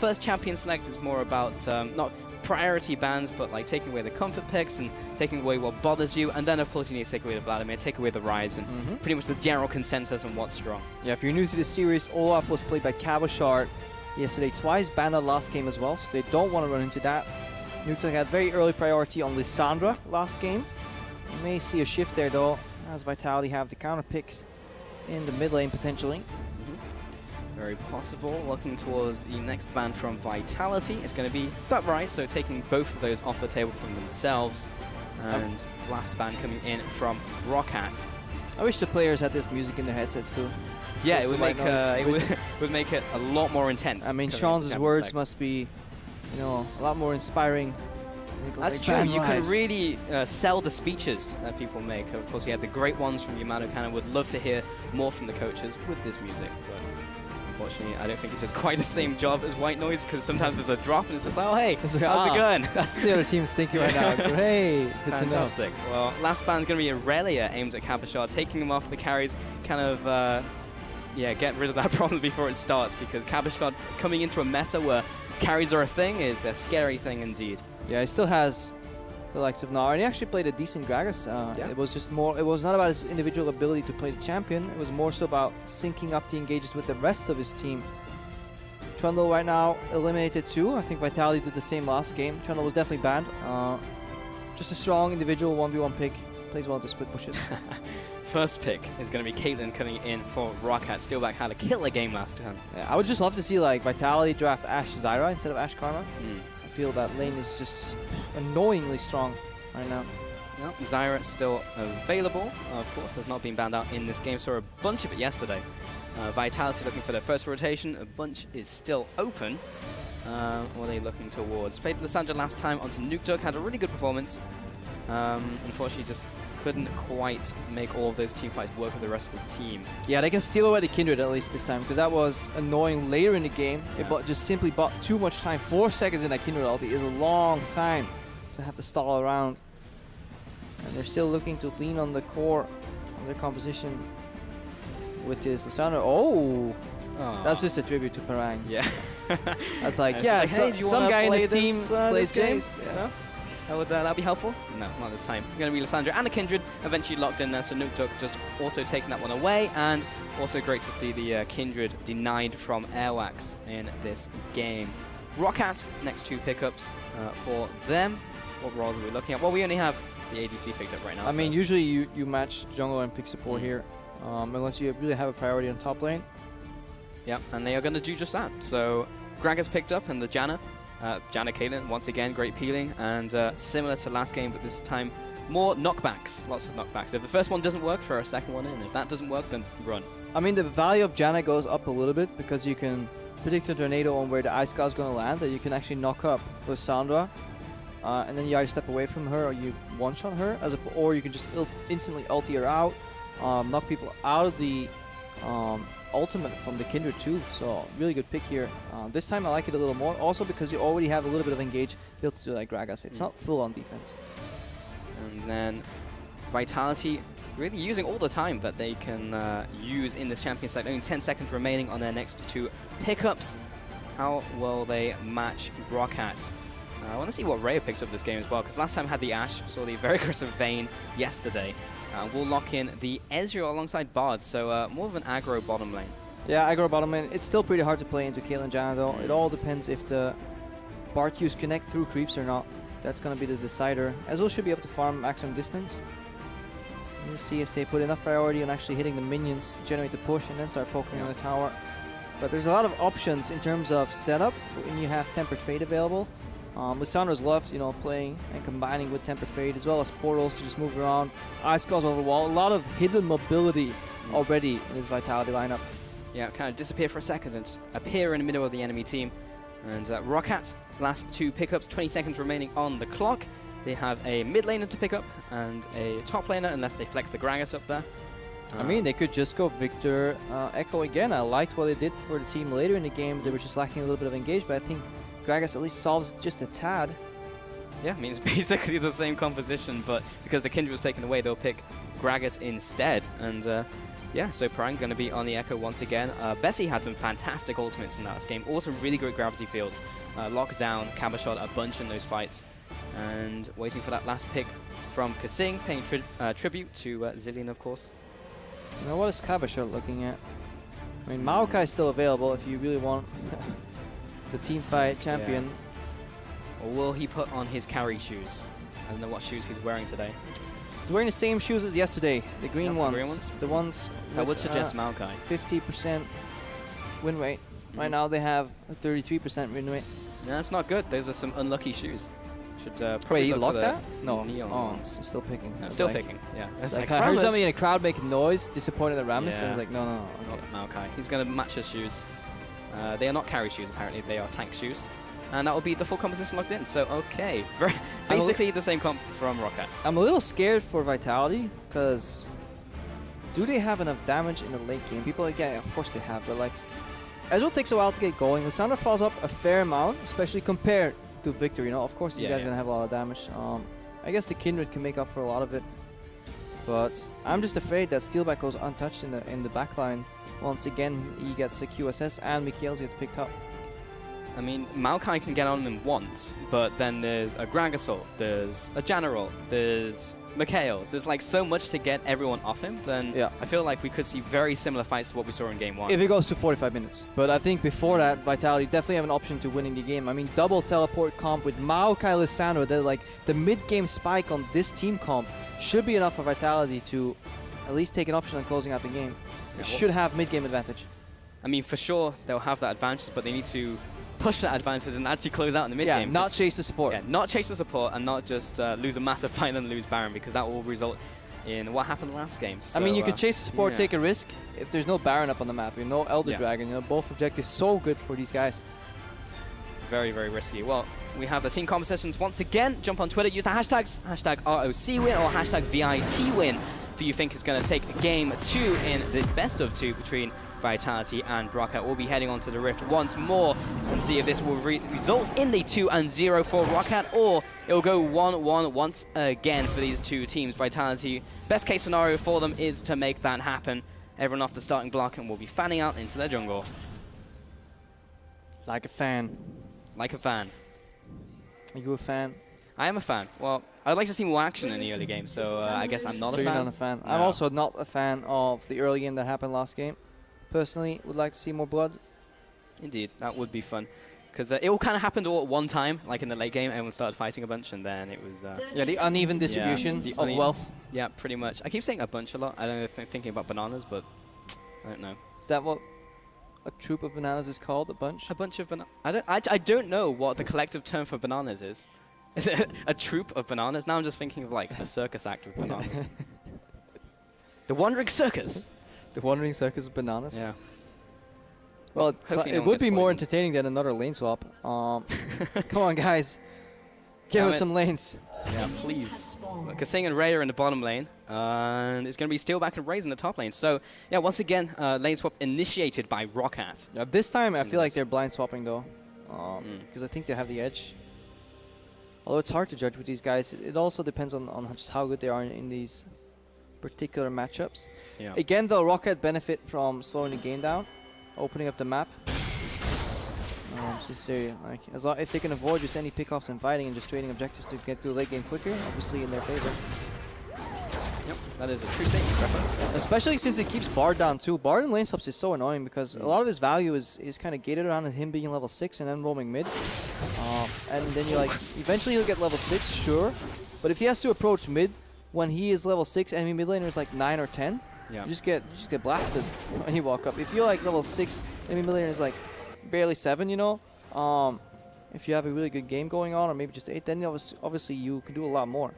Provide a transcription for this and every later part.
first champion select is more about not priority bans, but like taking away the comfort picks and taking away what bothers you. And then, of course, you need to take away the Vladimir, take away the Ryze, and pretty much the general consensus on what's strong. Yeah, if you're new to the series, Olaf was played by Cabochard yesterday, twice banned out last game as well, so they don't want to run into that. Nukeduck had very early priority on Lissandra last game. You may see a shift there though, as Vitality have the counter picks in the mid lane potentially. Very possible. Looking towards the next ban from Vitality, it's going to be that Ryze, so taking both of those off the table from themselves. And last ban coming in from Roccat. I wish the players had this music in their headsets too. Yeah, it would make would make it a lot more intense. I mean, Sean's words must be, you know, a lot more inspiring. That's true. You can really sell the speeches that people make. Of course, we had the great ones from Yamato Cannon. Would love to hear more from the coaches with this music, but unfortunately, I don't think it does quite the same job as white noise, because sometimes there's a drop and it's just like, oh hey, how's it going? That's what the other team's thinking right now. Great, good fantastic. To know. Well, last ban's going to be Irelia aimed at Cabochard, taking him off the carries, kind of yeah, get rid of that problem before it starts, because Cabochard coming into a meta where carries are a thing is a scary thing indeed. Yeah, he still has the likes of Gnar, and he actually played a decent Gragas. Yeah. It was just more, it was not about his individual ability to play the champion, it was more so about syncing up the engages with the rest of his team. Trundle right now eliminated too. I think Vitality did the same last game. Trundle was definitely banned. Just a strong individual 1v1 pick, plays well to split pushes. First pick is going to be Caitlyn coming in for Roccat. Steelback had a killer game last time. Yeah, I would just love to see like Vitality draft Ashe Zyra instead of Ashe Karma. I feel that lane is just annoyingly strong right now. Yep, Zyra still available. Of course, has not been banned out in this game. Saw a bunch of it yesterday. Vitality looking for their first rotation. A bunch is still open. What are they looking towards? Played Lissandra last time onto Nukeduck. Had a really good performance. Unfortunately, just couldn't quite make all of those team fights work with the rest of his team. Yeah, they can steal away the Kindred at least this time, because that was annoying later in the game. Yeah. It just simply bought too much time. 4 seconds in that Kindred ulti is a long time to have to stall around. And they're still looking to lean on the core of their composition with this Lissandra. Oh! That's just a tribute to Parang. Yeah. That's like, and yeah, like, hey, some guy in his team plays James. Yeah. Would that be helpful? No, not this time. Going to be Lissandra and a Kindred eventually locked in there, so Nukeduck just also taking that one away, and also great to see the Kindred denied from Airwaks in this game. Roccat, next 2 pickups for them. What roles are we looking at? Well, we only have the ADC picked up right now. I mean, usually you match jungle and pick support here, unless you really have a priority on top lane. Yeah, and they are going to do just that. So Gragas picked up, and the Janna. Janna Caitlyn, once again, great peeling, and similar to last game, but this time more knockbacks, lots of knockbacks. So if the first one doesn't work, throw a second one in. If that doesn't work, then run. I mean, the value of Janna goes up a little bit, because you can predict a tornado on where the Ice Guard is going to land, that you can actually knock up Lissandra, and then you either step away from her or you one-shot her, or you can just instantly ulti her out, knock people out of the ultimate from the Kindred too, so really good pick here. This time I like it a little more, also because you already have a little bit of engage built to like Gragas. It's not full on defense. And then Vitality really using all the time that they can use in this champion side. Only 10 seconds remaining on their next 2 pickups. How will they match Roccat? I want to see what Reje picks up this game as well, because last time had the Ashe, saw the very aggressive Vayne yesterday. We'll lock in the Ezreal alongside Bard, so more of an aggro bottom lane. Yeah, aggro bottom lane. It's still pretty hard to play into Caitlyn Janna though. It all depends if the Bard Qs connect through creeps or not. That's going to be the decider. Ezreal should be able to farm maximum distance. Let's see if they put enough priority on actually hitting the minions, generate the push, and then start poking on the tower. But there's a lot of options in terms of setup when you have Tempered Fate available. Lissandra's loved, you know, playing and combining with Tempered Fate, as well as portals to just move around, ice skulls over the wall. A lot of hidden mobility already in this Vitality lineup. Yeah, kind of disappear for a second and just appear in the middle of the enemy team. And Roccat, last 2 pickups, 20 seconds remaining on the clock. They have a mid laner to pick up and a top laner, unless they flex the Gragas up there. I mean, they could just go Viktor, Ekko again. I liked what they did for the team later in the game. They were just lacking a little bit of engage, but I think Gragas at least solves just a tad. Yeah, I mean, it's basically the same composition, but because the Kindred was taken away, they'll pick Gragas instead. And Yeah, so Parang going to be on the Ekko once again. Betsy had some fantastic ultimates in that last game. Also really great gravity fields. Lockdown, Cabochard a bunch in those fights. And waiting for that last pick from kaSing, paying tribute to Zilean, of course. Now what is Cabochard looking at? I mean, Maokai is still available if you really want the team fight champion. Yeah. Or will he put on his carry shoes? I don't know what shoes he's wearing today. He's wearing the same shoes as yesterday, the green ones. The green ones? The ones that would suggest Maokai. 50% win rate. Right now they have a 33% win rate. Yeah, that's not good. Those are some unlucky shoes. Should probably Wait, he look locked for that? the No. neon Oh, ones. he's still picking. No, still picking. Yeah. It's like I heard somebody in a crowd making noise, disappointed at Rammus, and I was like, no, no, no. Okay. Not Maokai. He's going to match his shoes. They are not carry shoes, apparently. They are tank shoes. And that will be the full composition locked in. So, okay. Basically the same comp from Roccat. I'm a little scared for Vitality, because do they have enough damage in the late game? People are like, yeah, of course they have, but like, Ezreal takes a while to get going. Lissandra falls up a fair amount, especially compared to Viktor, you know. Of course, these guys are going to have a lot of damage. I guess the Kindred can make up for a lot of it. But I'm just afraid that Steelback goes untouched in the backline. Once again, he gets a QSS and Mikhails gets picked up. I mean, Maokai can get on him once, but then there's a Gragas ult, there's a Janna ult, there's Mikhails. There's like so much to get everyone off him, then I feel like we could see very similar fights to what we saw in game 1. If it goes to 45 minutes. But I think before that, Vitality definitely have an option to winning the game. I mean, double teleport comp with Maokai Lissandra, like the mid-game spike on this team comp should be enough for Vitality to at least take an option on closing out the game. They should have mid-game advantage. I mean, for sure, they'll have that advantage, but they need to push that advantage and actually close out in the mid game. Yeah, not chase the support. Yeah, not chase the support and not just lose a massive fight and lose Baron, because that will result in what happened last game. So, I mean, you could chase the support, take a risk if there's no Baron up on the map, you know, Elder Dragon, you know, both objectives so good for these guys. Very, very risky. Well, we have the team compositions once again. Jump on Twitter, use the hashtags, hashtag ROC win or hashtag VIT win, for you think is going to take game 2 in this best of 2 between Vitality and Roccat. We'll be heading on to the Rift once more and see if this will result in the 2-0 for Roccat, or it will go 1-1 once again for these two teams. Vitality, best case scenario for them is to make that happen. Everyone off the starting block and will be fanning out into their jungle. Like a fan. Like a fan. Are you a fan? I am a fan. Well, I'd like to see more action in the early game, so I guess I'm not a fan. You're not a fan. No. I'm also not a fan of the early game that happened last game. Personally, would like to see more blood. Indeed, that would be fun. Because it all kind of happened all at one time, like in the late game, everyone started fighting a bunch, and then it was... yeah, the uneven distribution of wealth. Yeah, pretty much. I keep saying a bunch a lot. I don't know if I'm thinking about bananas, but I don't know. Is that what a troop of bananas is called, a bunch? A bunch of bananas. I don't know what the collective term for bananas is. Is it a troop of bananas? Now I'm just thinking of like a circus act with bananas. The Wandering Circus! The Wandering Circus of bananas? Yeah. Well, it would be more entertaining than another lane swap. Come on, guys. Give us some lanes. Yeah, please. kaSing and Reje are in the bottom lane. And it's going to be Steelback and Ryze in the top lane. So, yeah, once again, lane swap initiated by Roccat. Yeah, this time, I feel like they're blind swapping, though. Because I think they have the edge. Although it's hard to judge with these guys. It also depends on just how good they are in these particular matchups. Yeah. Again, though, Roccat benefit from slowing the game down, opening up the map. Just say, like, if they can avoid just any pickoffs and fighting and just trading objectives to get to the late game quicker, obviously in their favor. Yep, that is a true statement, Trevor. Especially since it keeps Bard down too. Bard in lane swaps is so annoying because a lot of his value is kind of gated around him being level 6 and then roaming mid. And then you're like, eventually he'll get level 6, sure. But if he has to approach mid when he is level 6, enemy mid laner is like 9 or 10, you just get blasted when you walk up. If you're like level 6, enemy mid laner is like barely 7, you know. If you have a really good game going on, or maybe just 8, then obviously you can do a lot more.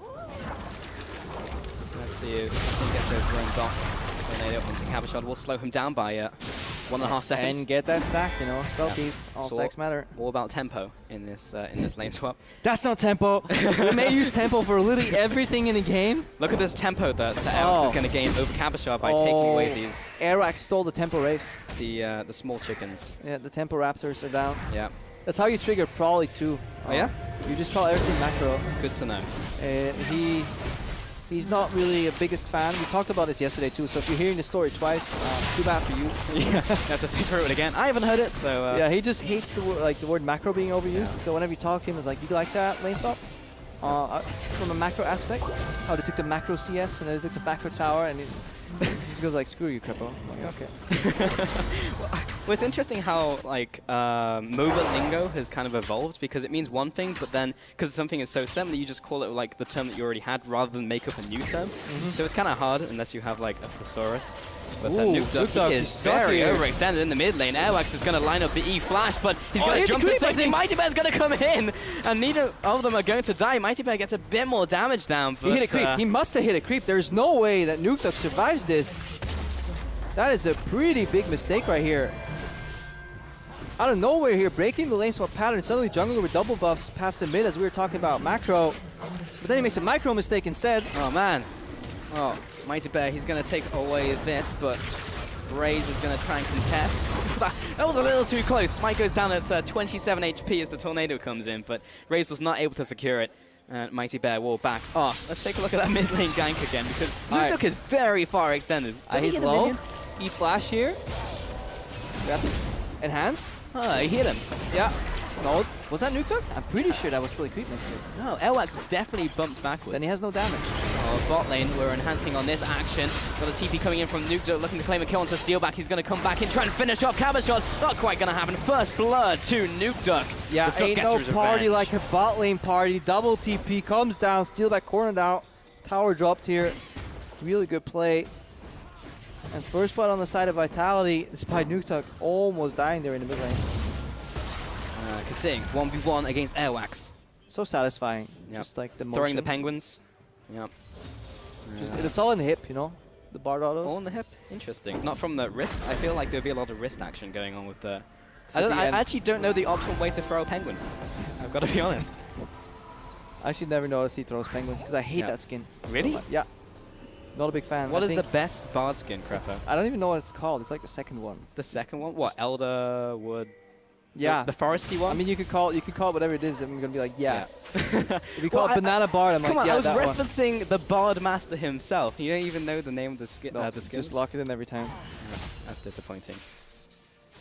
Let's see if kaSing gets those roams off. Grenade up into Cabochard will slow him down by 1.5 seconds. And get that stack, you know. Spell keys, all stacks matter. All about tempo in this lane swap. That's not tempo. We may use tempo for literally everything in the game. Look at this tempo that Airwaks is going to gain over Cabochard by taking away these. Airwaks stole the tempo raves. The small chickens. Yeah, the tempo raptors are down. Yeah. That's how you trigger Probably too. Oh yeah? You just call everything macro. Good to know. He He's not really a biggest fan. We talked about this yesterday too, so if you're hearing the story twice, too bad for you. Yeah, you have to sit through it again. I haven't heard it, so... yeah, he just hates the word macro being overused, so whenever you talk to him, it's like, do you like that lane swap? From a macro aspect, how they took the macro CS and then they took the macro tower, and he just goes like, screw you, Crippo. I'm like, okay. Well, it's interesting how like MOBA lingo has kind of evolved, because it means one thing, but then because something is so similar, you just call it like the term that you already had rather than make up a new term. So it's kind of hard unless you have like a thesaurus. But Nukeduck is very overextended in the mid lane. Airwaks is going to line up the E flash, but he's going to jump to safety. Mightybear's going to come in, and neither of them are going to die. Mightybear gets a bit more damage down. But he hit a creep. He must have hit a creep. There's no way that Nukeduck survives this. That is a pretty big mistake right here. Out of nowhere here, breaking the lane swap pattern. Suddenly jungler with double buffs paths in mid as we were talking about macro. But then he makes a micro mistake instead. Oh man. Oh, Mightybear, he's going to take away this, but Ryze is going to try and contest. That was a little too close. Smite goes down at 27 HP as the tornado comes in, but Ryze was not able to secure it. And Mightybear will back off. Let's take a look at that mid lane gank again, because Nukeduck is very far extended. He's low. E flash here. Yep. Enhance. Oh, he hit him. Yeah. No, was that Nukeduck? I'm pretty sure that was still a creep next to it. No, Airwaks definitely bumped backwards. Then he has no damage. Oh, bot lane, we're enhancing on this action. Got a TP coming in from Nukeduck, looking to claim a kill onto Steelback. He's going to come back in, try and finish off Cabochard. Not quite going to happen. First blood to Nukeduck. Yeah, ain't no party like a bot lane party. Double TP comes down. Steelback cornered out. Tower dropped here. Really good play. And first blood on the side of Vitality, despite Nukeduck almost dying there in the mid lane. kaSing, 1v1 against Airwaks. So satisfying. Yep. Just like the motion. Throwing the penguins. Yep. It's all in the hip, you know? The Bard autos. All in the hip? Interesting. Not from the wrist. I feel like there'd be a lot of wrist action going on with the... I actually don't know the optimal way to throw a penguin. I've got to be honest. I actually never noticed he throws penguins because I hate that skin. Really? Yeah. Not a big fan. What is the best Bard skin, Creffer? I don't even know what it's called. It's like the second one. The second one? What? Elder Wood? Yeah. The foresty one? I mean, you could call it whatever it is. I'm gonna be like, yeah. If you call it Banana Bard, I'm like, yeah, that one. I was referencing the Bard Master himself. You don't even know the name of the skin. No, just lock it in every time. That's disappointing.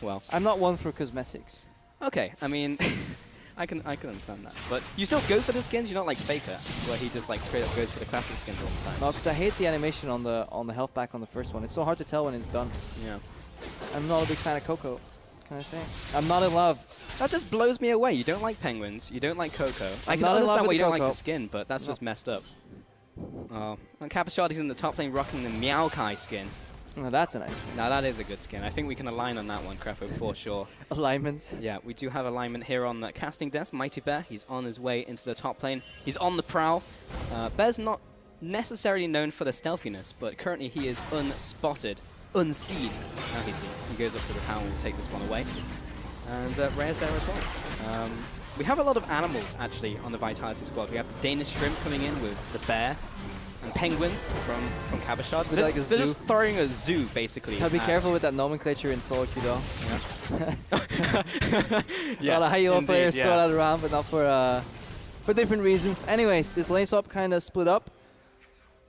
Well, I'm not one for cosmetics. Okay, I mean, I can understand that. But you still go for the skins. You're not like Faker, where he just like straight up goes for the classic skins all the time. No, because I hate the animation on the health pack on the first one. It's so hard to tell when it's done. Yeah. I'm not a big fan of Coco. Can I say? I'm not in love. That just blows me away. You don't like penguins. You don't like Coco. I can understand why you don't like the skin, but that's just messed up. Oh, and Cabochard is in the top lane rocking the Maokai skin. No, that's a nice skin. Now that is a good skin. I think we can align on that one, Crefo, for sure. Alignment. Yeah, we do have alignment here on the casting desk. Mightybear, he's on his way into the top lane. He's on the prowl. Bear's not necessarily known for the stealthiness, but currently he is unspotted. Unseen. Now he's seen. He goes up to the tower and will take this one away. And Reje's there as well. We have a lot of animals, actually, on the Vitality squad. We have the Danish shrimp coming in with the bear and penguins from Cabochard. They're just throwing a zoo, basically. Gotta be careful with that nomenclature in solo queue, though. Yeah. Yes, a lot of high-elo players throw that around, but not for different reasons. Anyways, this lane swap kind of split up.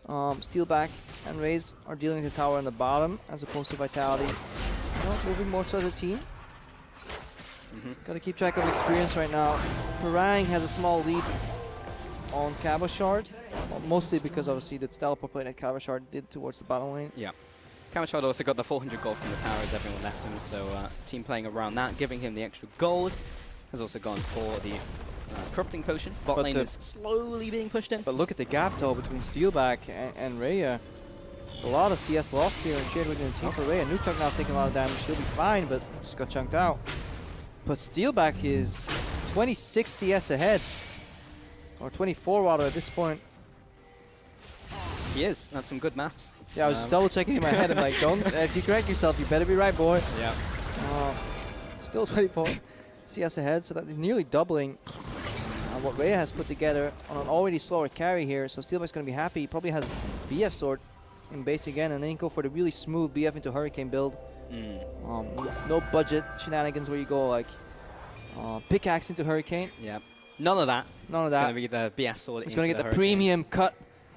Steelback and Ryze are dealing with the tower on the bottom, as opposed to Vitality. Moving more so as a team. Gotta keep track of experience right now. Parang has a small lead on Cabochard, mostly because obviously the teleport play that Cabochard did towards the bottom lane. Yeah. Cabochard also got the 400 gold from the tower as everyone left him, so team playing around that, giving him the extra gold. Has also gone for the corrupting potion. Bot lane is slowly being pushed in. But look at the gap though between Steelback and Reje. A lot of CS lost here and shared within the team for Reje. Nukeduck now taking a lot of damage. He'll be fine, but just got chunked out. But Steelback is 26 CS ahead. Or 24 rather at this point. He is. That's some good maths. Yeah, I was just double checking in my head. I'm like, don't, if you correct yourself, you better be right, boy. Yeah. Still 24 CS ahead, so that is nearly doubling what Reje has put together on an already slower carry here. So Steelback's going to be happy. He probably has BF sword in base again, and then go for the really smooth BF into Hurricane build. No budget shenanigans where you go like pickaxe into Hurricane. Yeah. None of that. None of that. It's going to be the BF sword. It's going to get the premium cut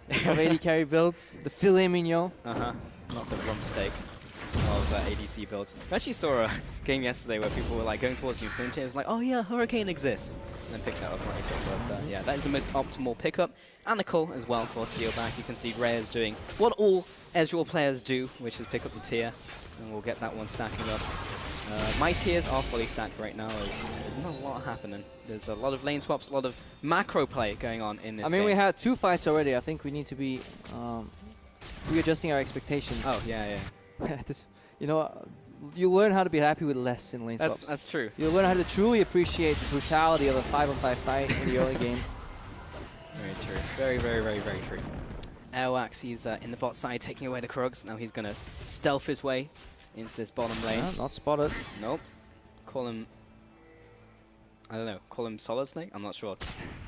of AD carry builds. The filet mignon. Not the rump steak of ADC builds. I actually saw a game yesterday where people were like going towards me and it was like, oh yeah, Hurricane exists. And then picked that up later. But yeah, that is the most optimal pickup. And a call as well for Steelback. You can see Reje is doing what all Ezreal players do, which is pick up the tier. And we'll get that one stacking up. My tiers are fully stacked right now. There's not a lot happening. There's a lot of lane swaps, a lot of macro play going on in this game. I mean, we had 2 fights already. I think we need to be readjusting our expectations. Oh, yeah. You know, you learn how to be happy with less in lane swaps. That's true. You'll learn how to truly appreciate the brutality of a 5-on-5 fight in the early game. Very true. Very, very, very, very true. Airwaks, he's in the bot side taking away the Krugs. Now he's going to stealth his way into this bottom lane. Yeah, not spotted. Nope. Call him... I don't know. Call him Solid Snake? I'm not sure.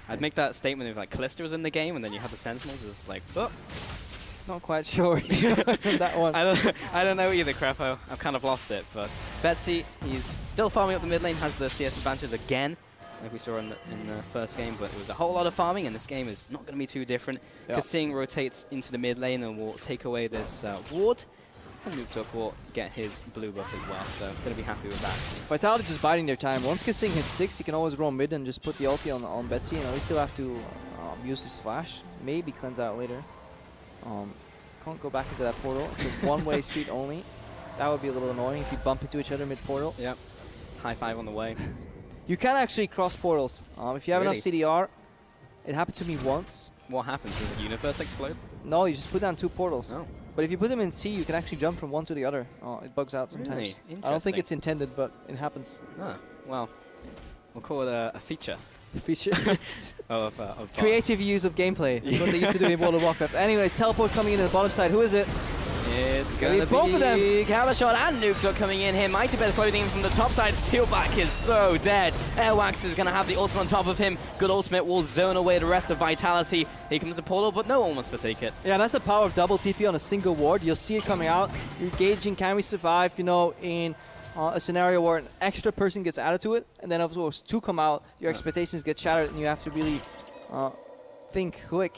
I'd make that statement if like Kalista was in the game and then you have the Sentinels. It's like, oh. Not quite sure that one. I don't know either, Crapo. I've kind of lost it. But Betsy, he's still farming up the mid lane, has the CS advantage again, like we saw in the first game. But it was a whole lot of farming, and this game is not going to be too different. kaSing rotates into the mid lane and will take away this ward. And Nukeduck will get his blue buff as well, so going to be happy with that. Vitality just biding their time. Once kaSing hits 6, he can always roam mid and just put the ulti on Betsy. You know, we still have to use his flash, maybe cleanse out later. Can't go back into that portal. It's a one-way street only. That would be a little annoying if you bump into each other mid-portal. Yep. High five on the way. You can actually cross portals. If you have enough CDR, it happened to me once. What happens? Does the universe explode? No, you just put down 2 portals. Oh. But if you put them in T, you can actually jump from one to the other. It bugs out sometimes. Really? Interesting. I don't think it's intended, but it happens. Ah, well, we'll call it a feature. Feature of creative use of gameplay. That's what they used to do in World of Warcraft. Anyways, teleport coming in at the bottom side. Who is it? It's going to be both of them. Cabochard and Nukeduck coming in here. Mightybear floating in from the top side. Steelback is so dead. Airwaks is going to have the ultimate on top of him. Good ultimate will zone away the rest of Vitality. Here comes the portal, but no one wants to take it. Yeah, that's the power of double TP on a single ward. You'll see it coming out. You're gauging, can we survive, you know, in a scenario where an extra person gets added to it, and then of course 2 come out, your expectations get shattered, and you have to really think quick.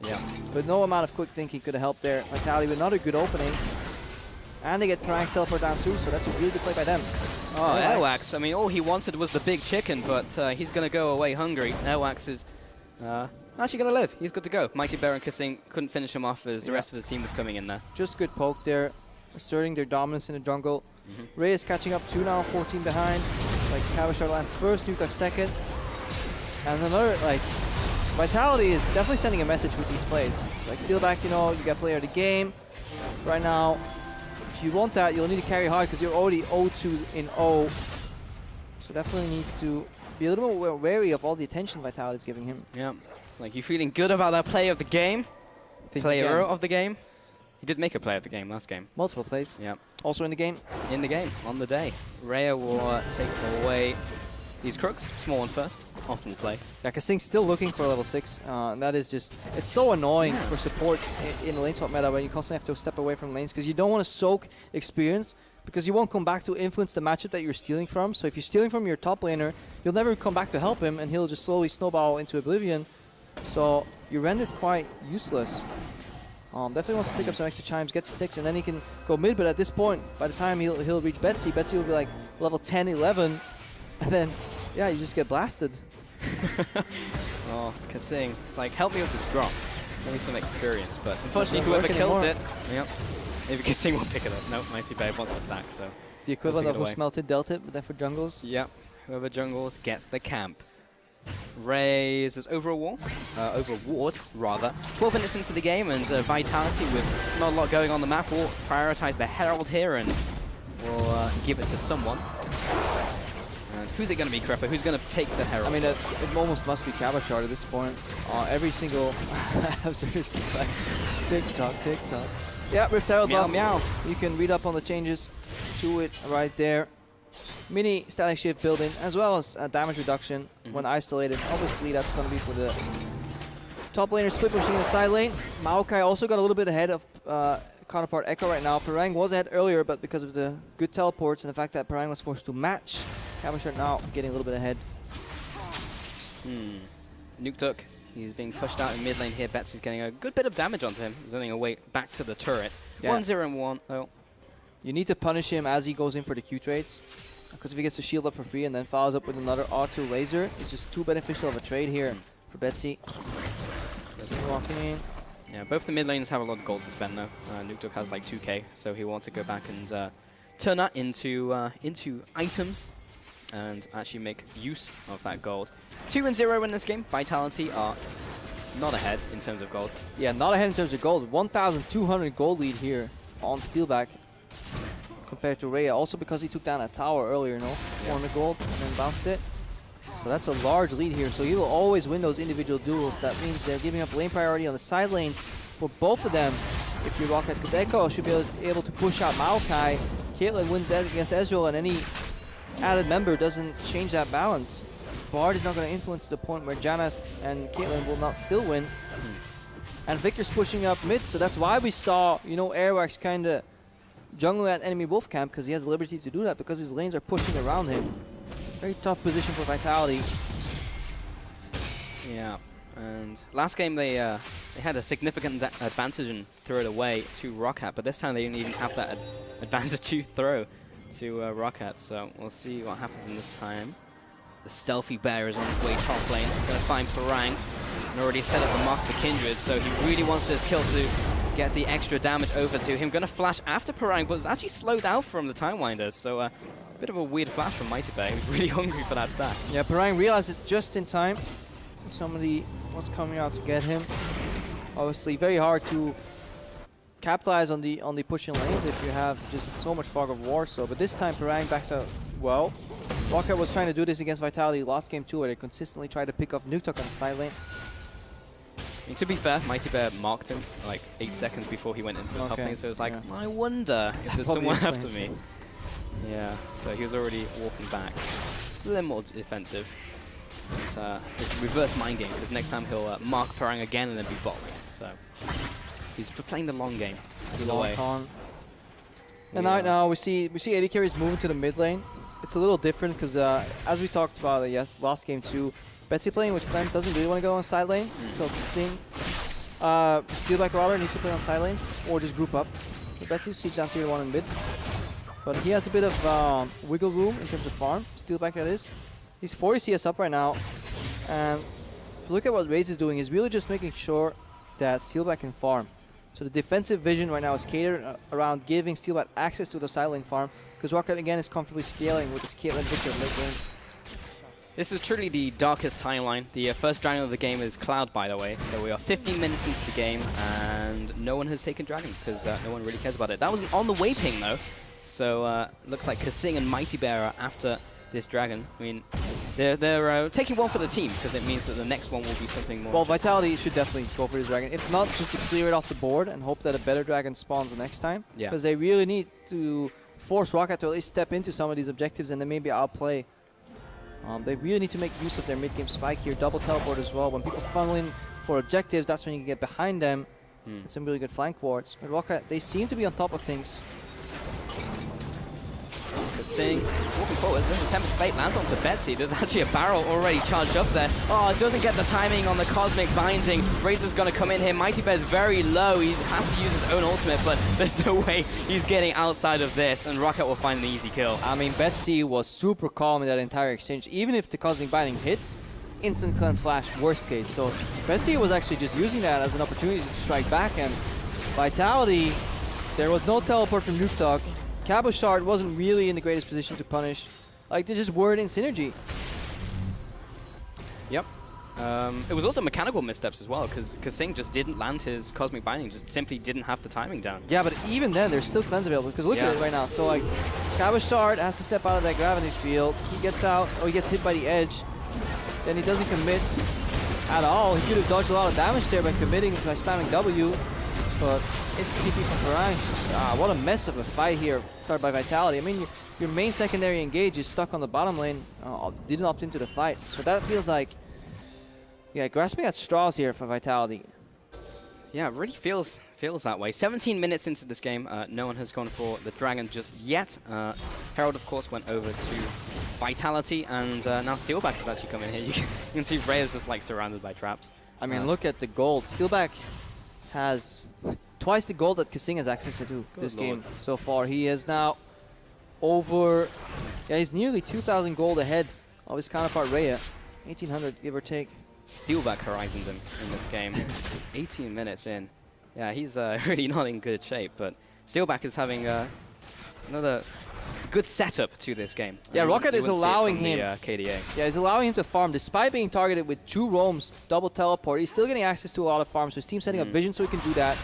Yeah. But no amount of quick thinking could have helped there. Vitality with another good opening. And they get Parang's teleport down too, so that's a really good play by them. Oh, Airwaks. I mean, all he wanted was the big chicken, but he's going to go away hungry. Airwaks is actually going to live. He's good to go. Mightybear and kaSing couldn't finish him off as the rest of his team was coming in there. Just good poke there, asserting their dominance in the jungle. Reje is catching up 2 now, 14 behind. Like Cabochard lands first, Nukeduck second. And another, like, Vitality is definitely sending a message with these plays. It's like Steelback, you know, you got player of the game. Right now, if you want that, you'll need to carry hard because you're already 0-2 in 0. So definitely needs to be a little more wary of all the attention Vitality is giving him. Yeah. Like, you feeling good about that play of the game? Player of the game? He did make a play of the game last game. Multiple plays. Yeah. Also in the game? In the game, on the day. Reje will take away these crooks. Small one first. Optimal play. Yeah, kaSing's still looking for a level 6. And that is just, it's so annoying for supports in the lane swap meta when you constantly have to step away from lanes because you don't want to soak experience because you won't come back to influence the matchup that you're stealing from. So if you're stealing from your top laner, you'll never come back to help him and he'll just slowly snowball into oblivion. So you're rendered quite useless. Definitely wants to pick up some extra chimes, get to 6, and then he can go mid. But at this point, by the time he'll reach Betsy, Betsy will be like level 10, 11, and then yeah, you just get blasted. Oh, kaSing. It's like, help me with this drop. Give me some experience. But unfortunately, whoever kills it, yep. Maybe kaSing will pick it up. Nope, Mightybear wants to stack, so. The equivalent of who smelted dealt it, but then for jungles. Yep. Whoever jungles gets the camp. Reje is over a wall, over a ward rather. 12 minutes into the game, and Vitality with not a lot going on the map will prioritize the Herald here and will give it to someone. And who's it going to be, Crepper? Who's going to take the Herald? I mean, it almost must be Cabochard at this point. Every single service is like tick-tock, tick-tock. Yeah, Rift Herald buff. Meow. You can read up on the changes to it right there. Mini static shift building, as well as damage reduction when isolated. Obviously, that's going to be for the top laner split pushing in the side lane. Maokai also got a little bit ahead of counterpart Ekko right now. Parang was ahead earlier, but because of the good teleports and the fact that Parang was forced to match, Cabochard now getting a little bit ahead. Nukeduck He's being pushed out in mid lane here. Betsy's getting a good bit of damage onto him. He's running away back to the turret. Yeah. 1-0-1. Oh. You need to punish him as he goes in for the Q trades. Because if he gets the shield up for free and then follows up with another R2 laser, it's just too beneficial of a trade here for Betsy. Betsy walking in. Yeah, both the mid lanes have a lot of gold to spend though. Nukeduck has like 2k, so he wants to go back and turn that into items and actually make use of that gold. 2-0 in this game. Vitality are not ahead in terms of gold. Yeah, not ahead in terms of gold. 1,200 gold lead here on Steelback compared to Reje. Also because he took down a tower earlier, no? 400 gold and then bounced it. So that's a large lead here. So he will always win those individual duels. That means they're giving up lane priority on the side lanes for both of them. If you Roccat, because Ekko should be able to push out Maokai. Caitlyn wins against Ezreal, and any added member doesn't change that balance. Bard is not going to influence to the point where Janna and Caitlyn will not still win. And Viktor's pushing up mid, so that's why we saw, you know, Airwaks kind of jungling at enemy wolf camp, because he has the liberty to do that because his lanes are pushing around him. Very tough position for Vitality. Yeah, and last game they had a significant advantage and threw it away to Roccat, but this time they didn't even have that advantage to throw to Roccat, so we'll see what happens in this time. The stealthy bear is on his way top lane. He's going to find Parang and already set up the mark for Kindred, so he really wants this kill to get the extra damage over to him. Going to flash after Parang, but it's actually slowed down from the Time Winder, so a bit of a weird flash from Mightybear. He was really hungry for that stack. Yeah, Parang realized it just in time. Somebody was coming out to get him. Obviously, very hard to capitalize on the pushing lanes if you have just so much fog of war. So, but this time Parang backs out well. Roccat was trying to do this against Vitality last game too, where they consistently tried to pick off Nukeduck on the side lane. I mean, to be fair, Mightybear marked him like 8 seconds before he went into the top lane, so it was like, I wonder if there's someone after me. Yeah, so he was already walking back. A little more defensive. It's reverse mind game, because next time he'll mark Parang again and then be bot lane. So he's playing the long game. Either way. And right now we see AD carries moving to the mid lane. It's a little different because as we talked about last game too, Betsy playing with Cleanse doesn't really want to go on side lane. So kaSing, Steelback rather needs to play on side lanes or just group up. So Betsy siege down tier 1 in mid. But he has a bit of wiggle room in terms of farm. Steelback that is. He's 40 CS up right now. And if you look at what Ryze is doing, he's really just making sure that Steelback can farm. So the defensive vision right now is catered around giving Steelback access to the side lane farm, because Roccat again is comfortably scaling with his Caitlyn Viktor mid lane. This is truly the darkest timeline. The first dragon of the game is Cloud, by the way. So we are 15 minutes into the game, and no one has taken dragon because no one really cares about it. That was an on the way ping though. So looks like kaSing and Mightybear are after this dragon. I mean, they're taking one for the team because it means that the next one will be something more. Well, Vitality should definitely go for this dragon. If not, just to clear it off the board and hope that a better dragon spawns the next time. Yeah. Because they really need to force Roccat to at least step into some of these objectives and then maybe outplay. They really need to make use of their mid-game spike here. Double teleport as well. When people funnel in for objectives, that's when you can get behind them. And some really good flank wards. But Roccat, they seem to be on top of things. kaSing is walking forward. There's a Tempered Fate lands onto Betsy. There's actually a barrel already charged up there. Oh, it doesn't get the timing on the Cosmic Binding. Razor's going to come in here. Mightybear's very low. He has to use his own ultimate, but there's no way he's getting outside of this, and Roccat will find an easy kill. I mean, Betsy was super calm in that entire exchange. Even if the Cosmic Binding hits, instant cleanse flash, worst case. So Betsy was actually just using that as an opportunity to strike back, and Vitality, there was no teleport from Nukeduck. Cabochard wasn't really in the greatest position to punish. Like, they just weren't in synergy. Yep. It was also mechanical missteps as well, because kaSing just didn't land his Cosmic Binding, just simply didn't have the timing down. Yeah, but even then, there's still cleanse available, because look at it right now. So, like, Cabochard has to step out of that gravity field. He gets out, or he gets hit by the edge. Then he doesn't commit at all. He could have dodged a lot of damage there by committing, by spamming W. But instant TP from Parang. Just what a mess of a fight here, started by Vitality. I mean, your main secondary engage is stuck on the bottom lane, didn't opt into the fight. So that feels like, yeah, grasping at straws here for Vitality. Yeah, it really feels that way. 17 minutes into this game, no one has gone for the dragon just yet. Herald, of course, went over to Vitality, and now Steelback has actually come in here. You can see Reje is just like surrounded by traps. I mean, look at the gold. Steelback has twice the gold that kaSing has access to this game so far. He is now over... Yeah, he's nearly 2,000 gold ahead of his counterpart Reje. 1,800, give or take. Steelback horizoned him in this game. 18 minutes in. Yeah, he's really not in good shape, but Steelback is having another good setup to this game. Yeah, Roccat is allowing him. KDA. Yeah, he's allowing him to farm despite being targeted with 2 roams, double teleport. He's still getting access to a lot of farms, so his team's setting up vision so he can do that.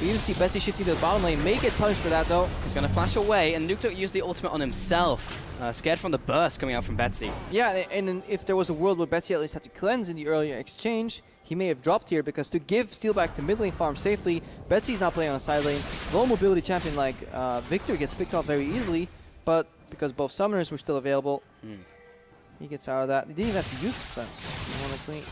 We even see Betsy shifting to the bottom lane, may get punished for that though. He's going to flash away, and Nukeduck used the ultimate on himself. Scared from the burst coming out from Betsy. Yeah, and if there was a world where Betsy at least had to cleanse in the earlier exchange, he may have dropped here, because to give Steelback the mid lane farm safely, Betsy's not playing on a side lane. Low mobility champion like Viktor gets picked off very easily, but because both summoners were still available, he gets out of that. He didn't even have to use his cleanse, ironically.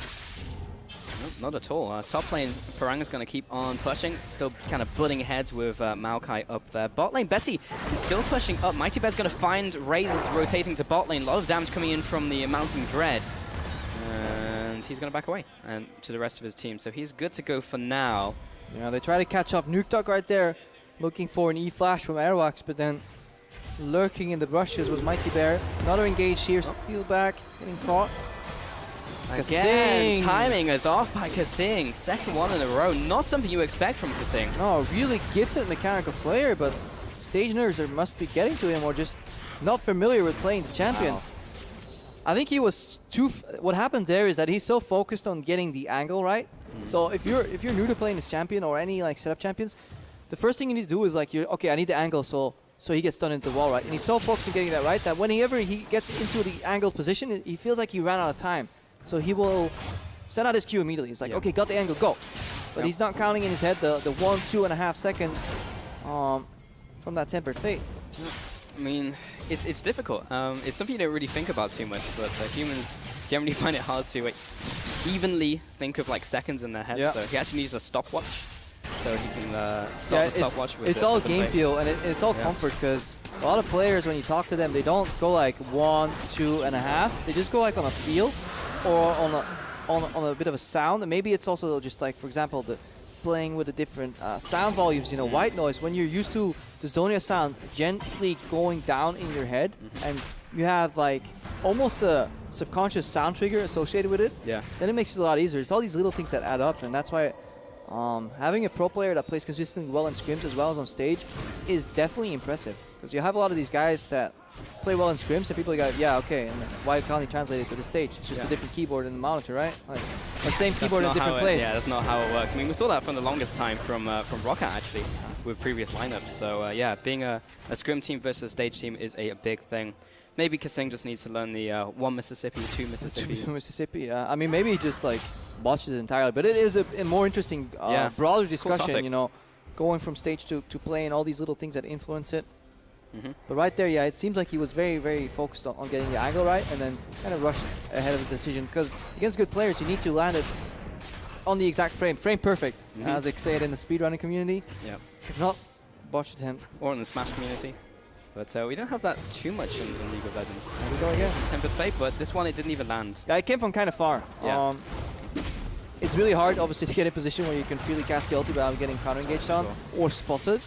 Nope, not at all. Top lane, Paranga's going to keep on pushing. Still kind of butting heads with Maokai up there. Bot lane, Betsy is still pushing up. Mightybear's going to find Ryze rotating to bot lane. A lot of damage coming in from the Mounting Dread. And he's going to back away and to the rest of his team. So he's good to go for now. Yeah, they try to catch up. Nukeduck right there, looking for an E-flash from Airwaks, but then lurking in the brushes was Mightybear. Another engage here, Steelback getting caught. Again, timing is off by kaSing. Second one in a row. Not something you expect from kaSing. No, really gifted mechanical player, but stage nerves must be getting to him, or just not familiar with playing the champion. Wow. I think he was too... what happened there is that he's so focused on getting the angle right. So if you're new to playing this champion or any like setup champions, the first thing you need to do is like, okay, I need the angle so he gets stunned into the wall, right? And he's so focused on getting that right that whenever he gets into the angled position, he feels like he ran out of time. So he will send out his Q immediately. He's like, okay, got the angle, go. But he's not counting in his head the 1.5 seconds from that tempered fate. I mean, it's difficult. It's something you don't really think about too much, but humans generally find it hard to evenly think of like seconds in their head. So he actually needs a stopwatch, so he can stop the stopwatch with it's all game feel, and it's all comfort, because a lot of players, when you talk to them, they don't go like 1, 2.5. They just go like on a feel or on a bit of a sound. And maybe it's also just like, for example, the playing with the different sound volumes. You know, white noise, when you're used to the Zonia sound gently going down in your head, and you have like almost a subconscious sound trigger associated with it, then it makes it a lot easier. It's all these little things that add up, and that's why having a pro player that plays consistently well in scrims as well as on stage is definitely impressive. Because you have a lot of these guys that play well in scrims, and people go, yeah, okay, and why can't he translate it to the stage? It's just a different keyboard and monitor, right? Like the same keyboard in different place. Yeah, that's not how it works. I mean, we saw that for the longest time from Roccat, actually, with previous lineups. So yeah, being a scrim team versus a stage team is a big thing. Maybe kaSing just needs to learn the 1 Mississippi, 2 Mississippi. 2 Mississippi, I mean, maybe he just like botches it entirely. But it is a more interesting, broader discussion, cool, you know, going from stage to play and all these little things that influence it. But right there, yeah, it seems like he was very, very focused on getting the angle right, and then kind of rushed ahead of the decision. Because against good players, you need to land it on the exact frame perfect, as they say it in the speedrunning community. Yeah. If not, botch attempt. Or in the Smash community. But we don't have that too much in League of Legends. There we go again. Tempered Fate, but this one, it didn't even land. Yeah, it came from kind of far. Yeah. It's really hard, obviously, to get in a position where you can freely cast the ulti without getting counter-engaged on or spotted.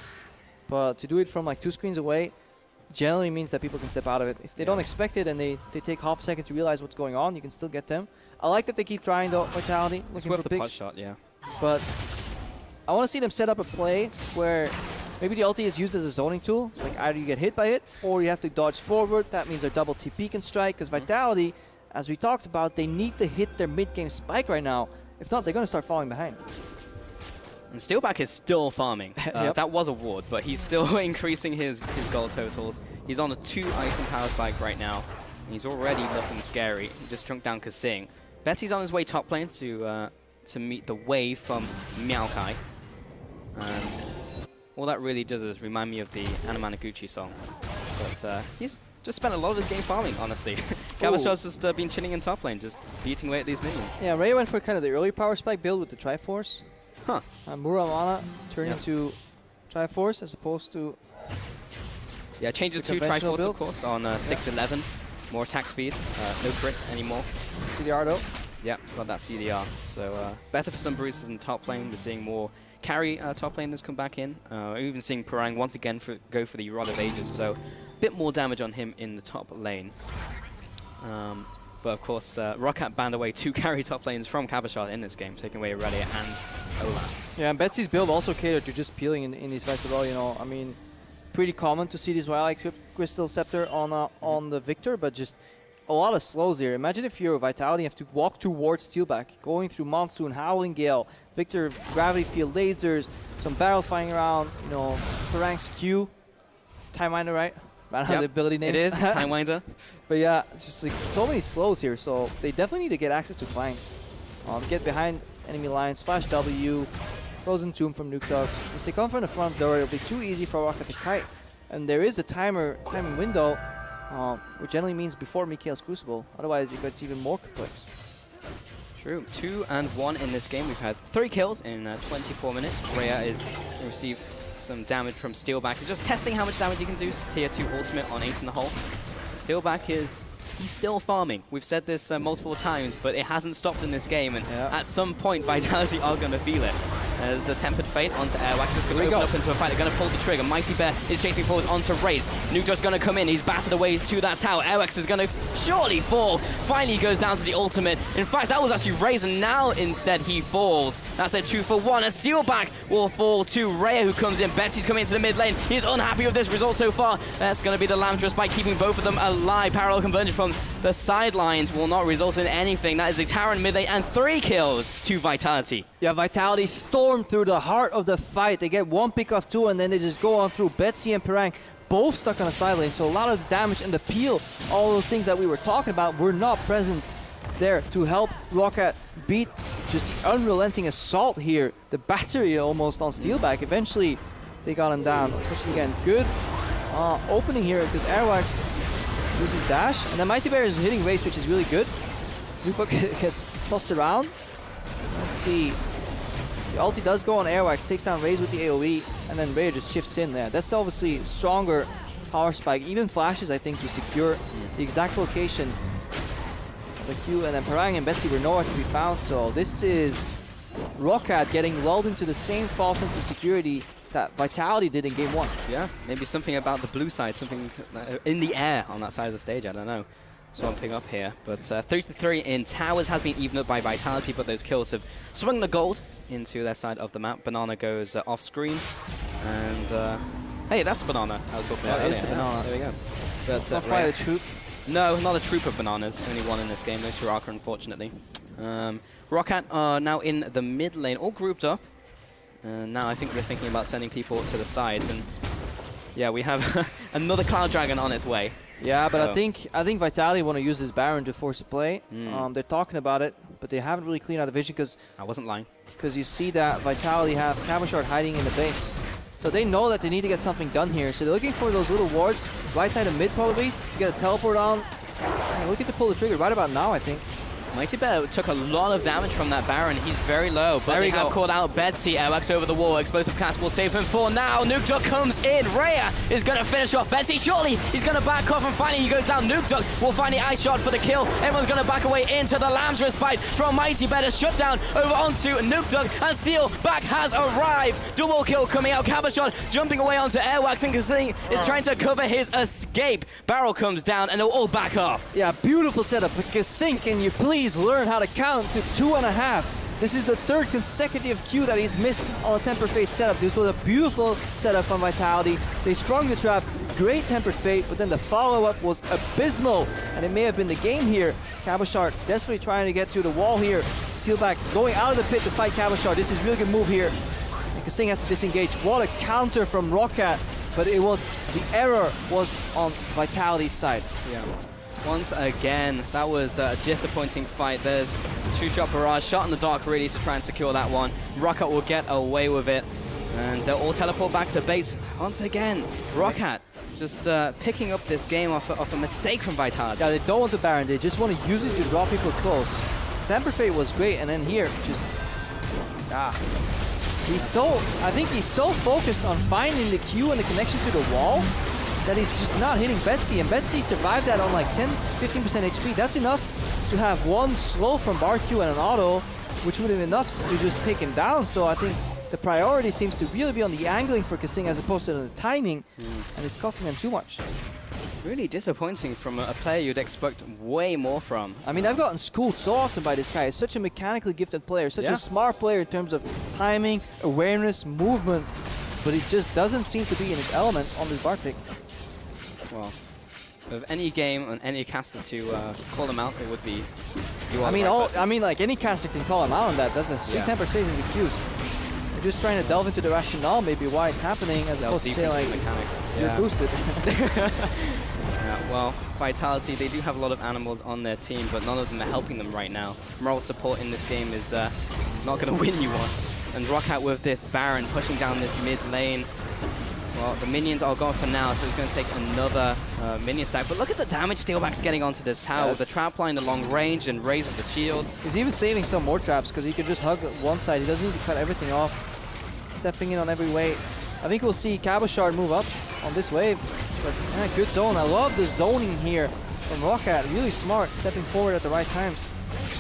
But to do it from like 2 screens away generally means that people can step out of it. If they don't expect it and they take half a second to realize what's going on, you can still get them. I like that they keep trying though, Vitality, looking for the picks. push shot, yeah. But I want to see them set up a play where maybe the ulti is used as a zoning tool. It's like either you get hit by it or you have to dodge forward. That means their double TP can strike, because Vitality, as we talked about, they need to hit their mid-game spike right now. If not, they're going to start falling behind. And Steelback is still farming. That was a ward, but he's still increasing his gold totals. He's on a 2-item powered bike right now. And he's already looking scary. He just chunked down kaSing. Betsy's on his way top lane to meet the wave from Maokai. And all that really does is remind me of the Anamanaguchi song. But he's just spent a lot of his game farming, honestly. Cabochard's just been chilling in top lane, just beating away at these minions. Yeah, Reje went for kind of the early power spike build with the Triforce. Huh. Muramana turned into Triforce as opposed to... Yeah, changes to Triforce, of course, on 6-11. More attack speed, no crit anymore. See the Ardo. Yeah, got that CDR. So better for some bruises in the top lane. We're seeing more carry top laners come back in. We're even seeing Parang once again go for the Rod of Ages. So a bit more damage on him in the top lane. But of course, Roccat banned away 2 carry top lanes from Cabochard in this game, taking away Irelia and Olaf. Yeah, and Betsy's build also catered to just peeling in these fights as well, you know. I mean, pretty common to see this Wild Crystal Scepter on the Viktor, but just a lot of slows here. Imagine if you're Vitality, you have to walk towards Steelback, going through Monsoon, Howling Gale, Viktor, Gravity Field, lasers, some barrels flying around, you know, Parang's Q, Time Miner, right? I don't know the ability names. It is, Time Winder. But yeah, it's just like so many slows here, so they definitely need to get access to flanks. Get behind enemy lines, flash W, Frozen Tomb from Nukeduck. If they come from the front door, it'll be too easy for Roccat to kite. And there is a timing window, which generally means before Mikhail's Crucible. Otherwise, it gets even more complex. True. 2 and 1 in this game. We've had 3 kills in 24 minutes. Reje is received some damage from Steelback. He's just testing how much damage he can do to tier 2 ultimate on Ace in the hole. Steelback he's still farming. We've said this multiple times, but it hasn't stopped in this game, and at some point Vitality are going to feel it. There's the Tempered Fate onto Airwaks. It's going to open up into a fight. They're going to pull the trigger. Mightybear is chasing forwards onto Ryze. Nukeduck's going to come in. He's battered away to that tower. Airwaks is going to surely fall. Finally goes down to the ultimate. In fact, that was actually Ryze, and now instead he falls. That's a 2 for 1. And Steelback will fall to Reje, who comes in. Betsy's coming into the mid lane. He's unhappy with this result so far. That's going to be the Lissandra by keeping both of them alive. Parallel conversion from the sidelines will not result in anything. That is a tower in mid lane and 3 kills to Vitality. Yeah, Vitality storm through the heart of the fight. They get 1 pick off 2, and then they just go on through. Betsy and Parang both stuck on the side lane, so a lot of damage and the peel, all those things that we were talking about, were not present there to help Roccat beat just the unrelenting assault here. The battery almost on Steelback. Eventually, they got him down. Especially again, good opening here because Airwaks uses dash, and then Mightybear is hitting Ryze, which is really good. Nukeduck gets tossed around. Let's see. The ulti does go on Airwaks, takes down Ryze with the AoE, and then Reje just shifts in there. That's obviously stronger power spike. Even flashes, I think, to secure the exact location of the Q. And then Parang and Betsy were nowhere to be found. So this is Roccat getting lulled into the same false sense of security that Vitality did in game 1. Yeah, maybe something about the blue side, something in the air on that side of the stage, I don't know. Swamping up here, but 3-3 in towers has been evened up by Vitality, but those kills have swung the gold into their side of the map. Banana goes off screen, and hey, that's Banana I was talking about earlier. That is the Banana. There we go. But, not quite a troop. No, not a troop of bananas. Only one in this game. No Soraka, unfortunately. Roccat are now in the mid lane, all grouped up. And now I think they're thinking about sending people to the sides, and yeah, we have another Cloud Dragon on its way. Yeah, but I think Vitality want to use this Baron to force a play. They're talking about it, but they haven't really cleaned out the vision because I wasn't lying. Because you see that Vitality have Cabochard hiding in the base, so they know that they need to get something done here. So they're looking for those little wards right side of mid, probably get a teleport on. And looking to pull the trigger right about now, I think. Mightybear took a lot of damage from that Baron. He's very low, but they have called out Betsy. Airwaks over the wall. Explosive cast will save him for now. Nukeduck comes in. Reje is going to finish off Betsy. Shortly, he's going to back off, and finally he goes down. Nukeduck will find the ice shot for the kill. Everyone's going to back away into the Lamb's Respite from Mightybear to shut down over onto Nukeduck, and Steelback has arrived. Double kill coming out. Cabochard jumping away onto Airwaks, and kaSing is trying to cover his escape. Barrel comes down, and they'll all back off. Yeah, beautiful setup. kaSing, can you please learn how to count to 2.5? This is the 3rd consecutive Q that he's missed on a Tempered Fate setup. This was a beautiful setup from Vitality. They sprung the trap, great Tempered Fate, but then the follow-up was abysmal, and it may have been the game here. Cabochard desperately trying to get to the wall here. Steelback going out of the pit to fight Cabochard. This is a really good move here. And kaSing has to disengage. What a counter from Roccat, but it was, the error was on Vitality's side. Yeah. Once again, that was a disappointing fight. There's 2-shot barrage, shot in the dark really to try and secure that one. Roccat will get away with it, and they'll all teleport back to base. Once again, Roccat just picking up this game off a mistake from Vitality. Yeah, they don't want the Baron, they just want to use it to draw people close. Tempered Fate was great, and then here, just... I think he's so focused on finding the Q and the connection to the wall that he's just not hitting Betsy, and Betsy survived that on like 10-15% HP. That's enough to have one slow from BarQ and an auto, which would have been enough to just take him down. So I think the priority seems to really be on the angling for kaSing as opposed to the timing, and it's costing them too much. Really disappointing from a player you'd expect way more from. I mean, I've gotten schooled so often by this guy. He's such a mechanically gifted player, such a smart player in terms of timing, awareness, movement, but he just doesn't seem to be in his element on this bar pick. Well, of any game and any caster to call them out, it would be you. I mean, like any caster can call him out on that. That's a sweet tempered phase in the queues. We're just trying to delve into the rationale, maybe why it's happening, as opposed to say like mechanics. You're boosted. Well, Vitality, they do have a lot of animals on their team, but none of them are helping them right now. Moral support in this game is not going to win you one. And Roccat with this Baron pushing down this mid lane. Well, the minions are gone for now, so it's going to take another minion stack. But look at the damage Steelback's getting onto this tower with the trap line at long range and Ryze with the shields. He's even saving some more traps because he can just hug one side. He doesn't need to cut everything off. Stepping in on every wave. I think we'll see Cabochard move up on this wave. But good zone. I love the zoning here from Roccat. Really smart, stepping forward at the right times.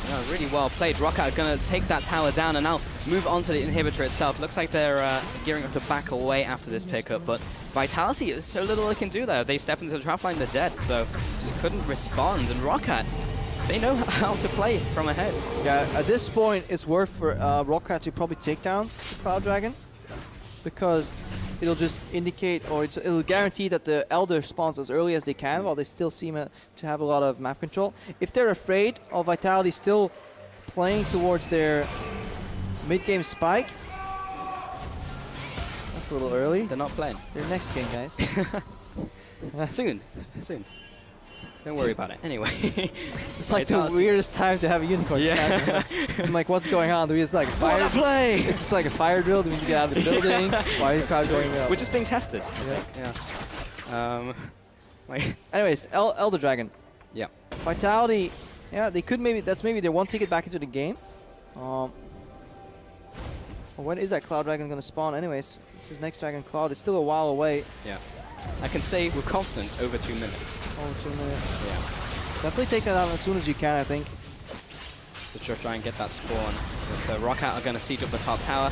Yeah, really well played. Roccat going to take that tower down and now move on to the inhibitor itself. Looks like they're gearing up to back away after this pickup, but Vitality, there's so little they can do there. They step into the trap line, they're dead, so just couldn't respond. And Roccat, they know how to play from ahead. Yeah, at this point, it's worth for Roccat to probably take down the Cloud Dragon, because it'll just indicate, or it'll guarantee that the Elder spawns as early as they can, while they still seem to have a lot of map control. If they're afraid of Vitality still playing towards their mid-game spike, that's a little early. They're not playing. Their next game, guys. Soon. Don't worry about it. Anyway. It's like the weirdest time to have a unicorn. Yeah. I'm like, what's going on? It's like a fire play. It's just like a fire drill. Do we need to get out of the building? Why is the crowd going up? We're just being tested. Yeah. Anyways, Elder Dragon. Yeah. Vitality. Yeah, they could maybe. That's maybe their one ticket back into the game. When is that Cloud Dragon going to spawn? Anyways, this is next Dragon Cloud. It's still a while away. Yeah. I can say with confidence over 2 minutes. Over 2 minutes. Yeah. Definitely take that out as soon as you can, I think. To try and get that spawn. But Roccat are going to siege up the top tower.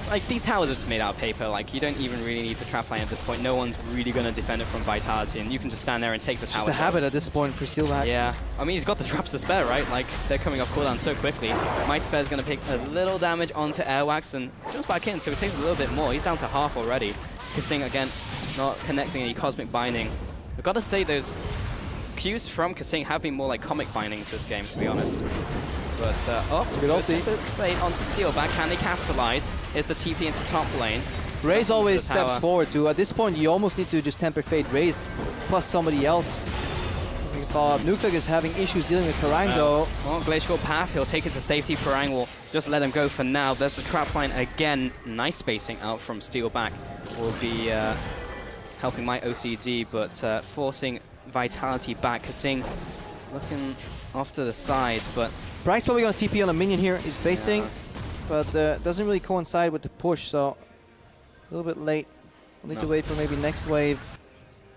Like, these towers are just made out of paper. Like, you don't even really need the trap line at this point. No one's really going to defend it from Vitality, and you can just stand there and take the tower. Just a habit at this point for Steelback. Yeah. I mean, he's got the traps to spare, right? Like, they're coming off cooldown so quickly. Mightybear's going to pick a little damage onto Airwaks and jumps back in, so it takes a little bit more. He's down to half already. kaSing, again, not connecting any Cosmic Binding. I've got to say, those Qs from kaSing have been more like Comic Binding this game, to be honest. But, it's a good ulti. Played onto Steelback. Can they capitalize? Is the TP into top lane? Ryze always steps forward too. At this point, you almost need to just temper fade Ryze plus somebody else. Nukeduck is having issues dealing with Parang though. Well, Glacial Path, he'll take it to safety. Parang will just let him go for now. There's the trap line again. Nice spacing out from Steelback. Will be helping my OCD, but forcing Vitality back. kaSing looking off to the side, but Parang's probably going to TP on a minion here. He's basing, but doesn't really coincide with the push, so a little bit late. We'll need to wait for maybe next wave.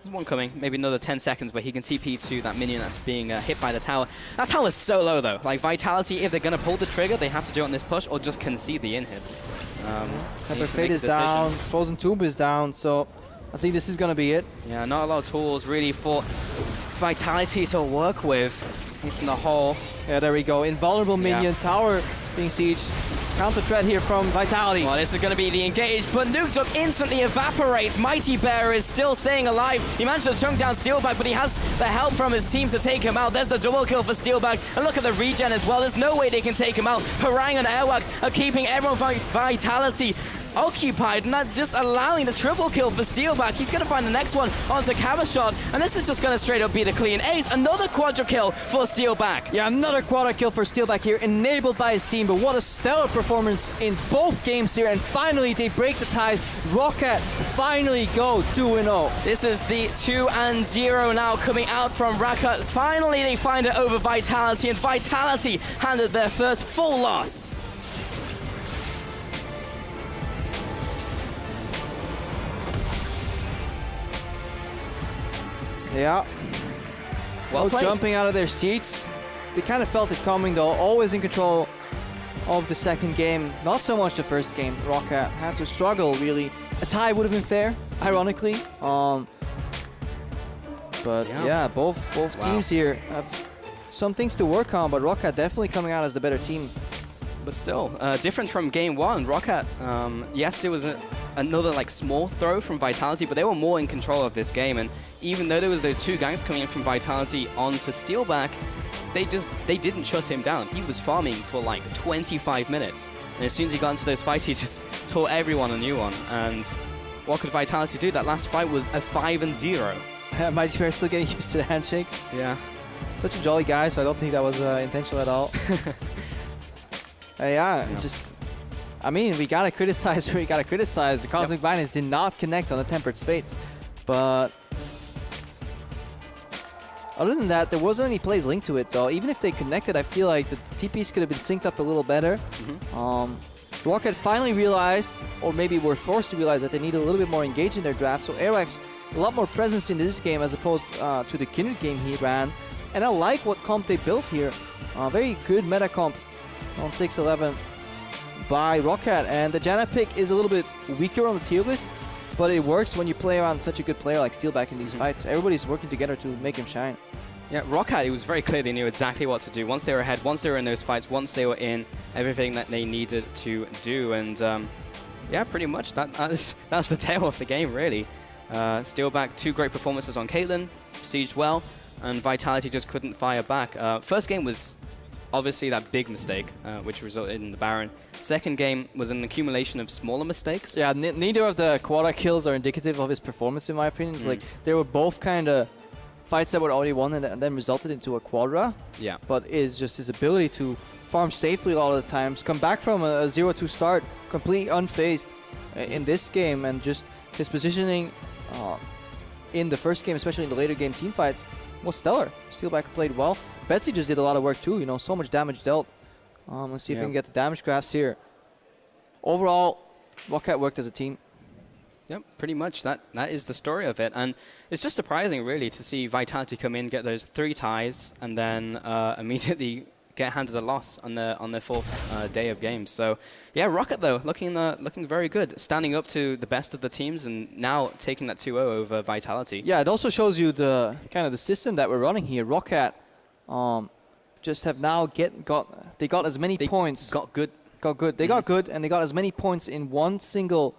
There's one coming, maybe another 10 seconds, but he can TP to that minion that's being hit by the tower. That tower's so low, though. Like, Vitality, if they're going to pull the trigger, they have to do it on this push or just concede the inhib. Temper Fate is down, Frozen Tomb is down, so I think this is going to be it. Yeah, not a lot of tools, really, for Vitality to work with. He's in the hole. Yeah, there we go. Invulnerable minion, tower being sieged. Counter threat here from Vitality. Well, this is going to be the engage, but Nukeduck instantly evaporates. Mightybear is still staying alive. He managed to chunk down Steelback, but he has the help from his team to take him out. There's the double kill for Steelback. And look at the regen as well. There's no way they can take him out. Parang and Airwaks are keeping everyone Vitality occupied, and that's just allowing the triple kill for Steelback. He's going to find the next one onto Cabochard, and this is just going to straight up be the clean ace. Another quadra kill for Steelback. Yeah, another quadra kill for Steelback here, enabled by his team, but what a stellar performance in both games here, and finally they break the ties. Roccat finally go 2-0. This is the 2-0 now coming out from Roccat. Finally they find it over Vitality, and Vitality handed their first full loss. Yeah. Well played. Jumping out of their seats. They kind of felt it coming though. Always in control of the second game. Not so much the first game. Roccat had to struggle really. A tie would have been fair, ironically. But yeah, both teams here have some things to work on, but Roccat definitely coming out as the better team. But still, different from game one, Roccat, yes, it was another like small throw from Vitality, but they were more in control of this game. And even though there was those two ganks coming in from Vitality onto Steelback, they didn't shut him down. He was farming for like 25 minutes. And as soon as he got into those fights, he just taught everyone a new one. And what could Vitality do? That last fight was a 5-0. Mightybear still getting used to the handshakes. Yeah. Such a jolly guy, so I don't think that was intentional at all. Yeah, it's just... I mean, we gotta criticize where we gotta criticize. The Cosmic Binance did not connect on the Tempered Fates. But... other than that, there wasn't any plays linked to it, though. Even if they connected, I feel like the TPs could have been synced up a little better. Roccat finally realized, or maybe were forced to realize, that they need a little bit more engaged in their draft. So Airwaks, a lot more presence in this game as opposed to the Kindred game he ran. And I like what comp they built here. Very good meta comp on 6-11 by Roccat. And the Janna pick is a little bit weaker on the tier list, but it works when you play around such a good player like Steelback in these fights. Everybody's working together to make him shine. Yeah, Roccat, it was very clear they knew exactly what to do. Once they were ahead, once they were in those fights, once they were in everything that they needed to do. And yeah, pretty much that's the tale of the game, really. Steelback, 2 great performances on Caitlyn, sieged well, and Vitality just couldn't fire back. First game was obviously that big mistake, which resulted in the Baron. Second game was an accumulation of smaller mistakes. Yeah, neither of the quadra kills are indicative of his performance, in my opinion. It's like they were both kind of fights that were already won and then resulted into a quadra. Yeah. But it's just his ability to farm safely a lot of the times, come back from a 0-2 start, completely unfazed in this game, and just his positioning in the first game, especially in the later game team fights, was stellar. Steelback played well. Betsy just did a lot of work too, you know, so much damage dealt. Let's see if we can get the damage graphs here. Overall, Roccat worked as a team. Yep, pretty much. That is the story of it. And it's just surprising, really, to see Vitality come in, get those 3 ties, and then immediately get handed a loss on their 4th day of games. So, yeah, Roccat, though, looking very good, standing up to the best of the teams, and now taking that 2-0 over Vitality. Yeah, it also shows you the kind of the system that we're running here. Roccat just have now got as many points. Got good. They got good, and they got as many points in one single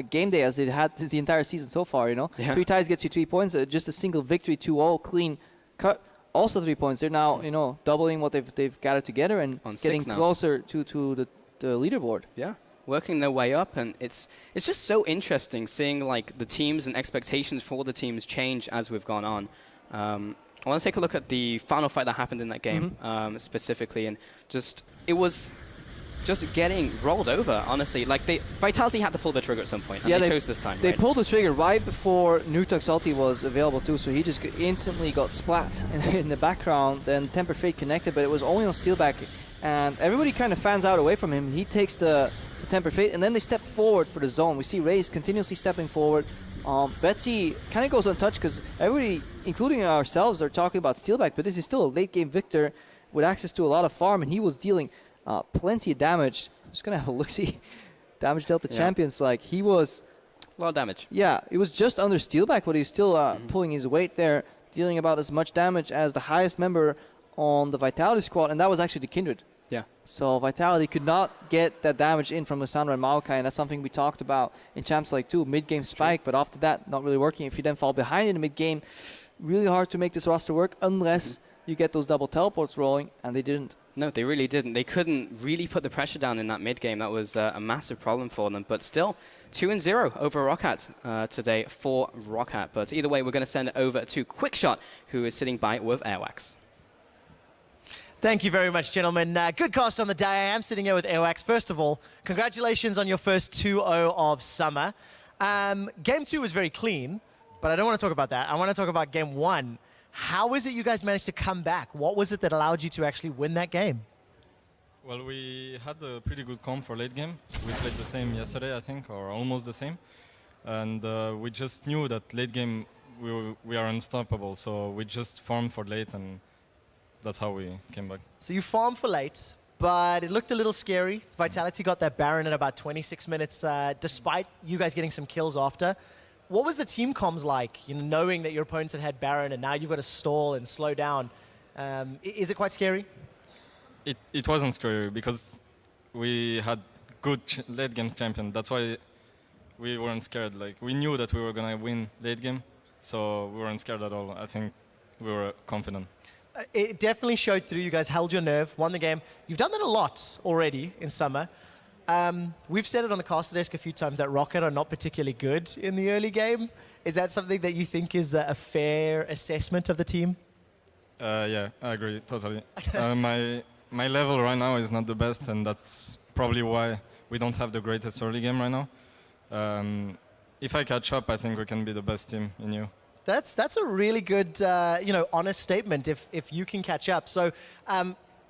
game day as they had the entire season so far, you know? Yeah. 3 ties gets you 3 points, just a single victory, 2-0, clean cut, also 3 points. They're now, you know, doubling what they've gathered together and getting closer to the leaderboard. Yeah, working their way up, and it's just so interesting seeing like the teams and expectations for the teams change as we've gone on. I want to take a look at the final fight that happened in that game specifically, and it was just getting rolled over, honestly. Like, Vitality had to pull the trigger at some point, and they chose this time. They pulled the trigger right before Nukeduck's ulti was available too, so he just instantly got splat in the background. Then Tempered Fate connected, but it was only on Steelback, and everybody kind of fans out away from him. He takes the Tempered Fate, and then they step forward for the zone. We see Ryze continuously stepping forward. Betsy kind of goes untouched because everybody, including ourselves, are talking about Steelback, but this is still a late-game Viktor with access to a lot of farm, and he was dealing plenty of damage. Just going to have a look-see. Damage dealt to champions. Like, he was... a lot of damage. Yeah, it was just under Steelback, but he was still pulling his weight there, dealing about as much damage as the highest member on the Vitality squad, and that was actually the Kindred. Yeah. So Vitality could not get that damage in from Lissandra and Maokai, and that's something we talked about in Champs League 2, mid-game spike, but after that, not really working. If you then fall behind in the mid-game, really hard to make this roster work unless you get those double teleports rolling, and they didn't. No, they really didn't. They couldn't really put the pressure down in that mid-game. That was a massive problem for them, but still 2-0 over Roccat today for Roccat. But either way, we're going to send it over to Quickshot, who is sitting by with Airwaks. Thank you very much, gentlemen. Good cast on the day. I am sitting here with Airwaks. First of all, congratulations on your first 2-0 of summer. Game 2 was very clean, but I don't want to talk about that. I want to talk about Game 1. How is it you guys managed to come back? What was it that allowed you to actually win that game? Well, we had a pretty good comp for late game. We played the same yesterday, I think, or almost the same. And we just knew that late game we are unstoppable. So we just farmed for late, and that's how we came back. So you farmed for late, but it looked a little scary. Vitality got that Baron in about 26 minutes, despite you guys getting some kills after. What was the team comms like, you know, knowing that your opponents had Baron and now you've got to stall and slow down? Is it quite scary? It wasn't scary because we had good late game champion. That's why we weren't scared. Like, we knew that we were gonna win late game, so we weren't scared at all. I think we were confident. It definitely showed through. You guys held your nerve, won the game. You've done that a lot already in summer. We've said it on the caster desk a few times that Roccat are not particularly good in the early game. Is that something that you think is a fair assessment of the team? Yeah, I agree totally. My level right now is not the best, and that's probably why we don't have the greatest early game right now. If I catch up, I think we can be the best team in EU. That's a really good, honest statement. If you can catch up, so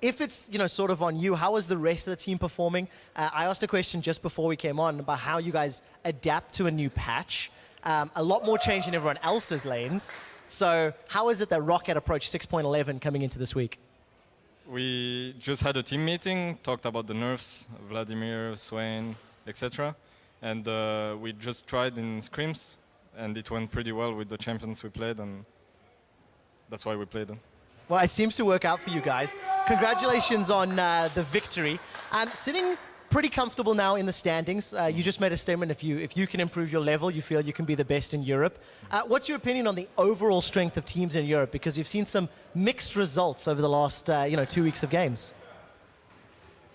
if it's sort of on you, how is the rest of the team performing? I asked a question just before we came on about how you guys adapt to a new patch. A lot more change in everyone else's lanes. So how is it that Roccat approached 6.11 coming into this week? We just had a team meeting, talked about the nerfs, Vladimir, Swain, etc. And we just tried in scrims, and it went pretty well with the champions we played, and that's why we played them. Well, it seems to work out for you guys. Congratulations on the victory. Sitting pretty comfortable now in the standings. You just made a statement, if you can improve your level, you feel you can be the best in Europe. What's your opinion on the overall strength of teams in Europe? Because you've seen some mixed results over the last 2 weeks of games.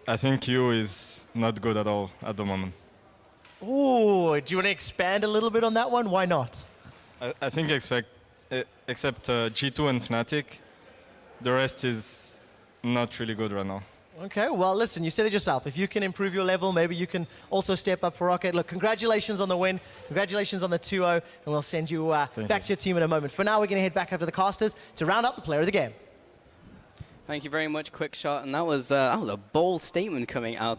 I think EU is not good at all at the moment. Ooh, do you want to expand a little bit on that one? Why not? I think except G2 and Fnatic, the rest is not really good right now. Okay, well, listen, you said it yourself. If you can improve your level, maybe you can also step up for Roccat. Look, congratulations on the win. Congratulations on the 2-0, and we'll send you back to your team in a moment. For now, we're going to head back over to the casters to round up the player of the game. Thank you very much, Quick Shot, and that was a bold statement coming out.